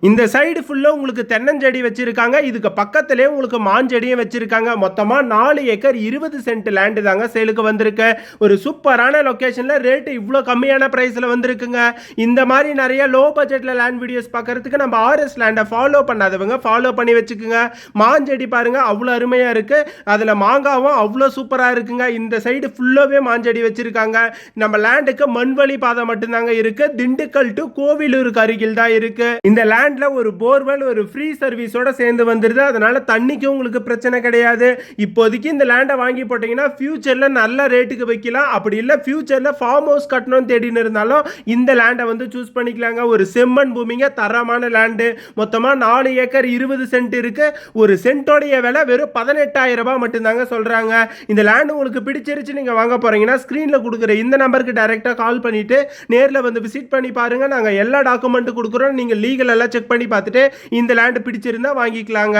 இந்த சைடு ஃபுல்லா உங்களுக்கு தென்னஞ்செடி வச்சிருக்காங்க. இதுக்கு பக்கத்திலேயே உங்களுக்கு மாஞ்செடியும் வச்சிருக்காங்க. மொத்தமா 4 ஏக்கர் 20 சென்ட் லேண்ட் தாங்க சேலுக்கு வந்திருக்கு. ஒரு சூப்பரான லொகேஷன்ல ரேட் இவ்ளோ கம்மியான பிரைஸ்ல வந்திருக்குங்க. இந்த மாதிரி நிறைய லோ பட்ஜெட்ல லேண்ட் வீடியோஸ் பார்க்கறதுக்கு நம்ம ஆர்எஸ் லேண்டை ஃபாலோ பண்ணாதவங்க ஃபாலோ பண்ணி வச்சுக்குங்க. மாஞ்செடி பாருங்க அவ்வளோ அருமையா இருக்கு. அதுல மாங்காவும் அவ்வளோ சூப்பரா இருக்குங்க. இந்த சைடு ஃபுல்லாவே மாஞ்செடி வச்சிருக்காங்க. நம்ம லேண்டுக்கு மண்வழி பாதை மட்டும்தாங்க இருக்கு. திண்டுக்கல் டு கோவிலூருக்கு அருகில் தான் இருக்கு. இந்த லேண்ட் ஒரு போர்வெல் ஒரு ஃப்ரீ சர்வீஸோட சேர்ந்து வந்துருது. அதனால தண்ணிக்கு உங்களுக்கு பிரச்சனை கிடையாது. இப்போதைக்கு இந்த லேண்டை வாங்கி போட்டீங்கன்னா ஃபியூச்சர்ல நல்ல ரேட்டுக்கு வைக்கலாம். அப்படி இல்லை ஃபியூச்சர்ல ஃபார்ம் ஹவுஸ் கட்டணும்னு தேடின்னு இருந்தாலும் இந்த லேண்டை வந்து சூஸ் பண்ணிக்கலாங்க. ஒரு செம்மண் பூமிங்க, தரமான லேண்டு. மொத்தமா 4 ஏக்கர் 20 சென்ட் இருக்கு. ஒரு சென்ட்டோடைய விலை வெறும் 18,000 ரூபாய் மட்டும்தாங்க சொல்றாங்க. இந்த லேண்ட் உங்களுக்கு பிடிச்சிருச்சு நீங்க வாங்க போறீங்கன்னா ஸ்கிரீன்ல கொடுக்குற இந்த நம்பருக்கு டைரக்டா கால் பண்ணிட்டு நேர்ல வந்து விசிட் பண்ணி பாருங்க. நாங்க எல்லா டாக்குமெண்ட் கொடுக்குறோம். நீங்க லீகல் எல்லாம் செக் பண்ணி பார்த்துட்டு இந்த லேண்ட் பிடிச்சிருந்தா வாங்கிக்கலாங்க.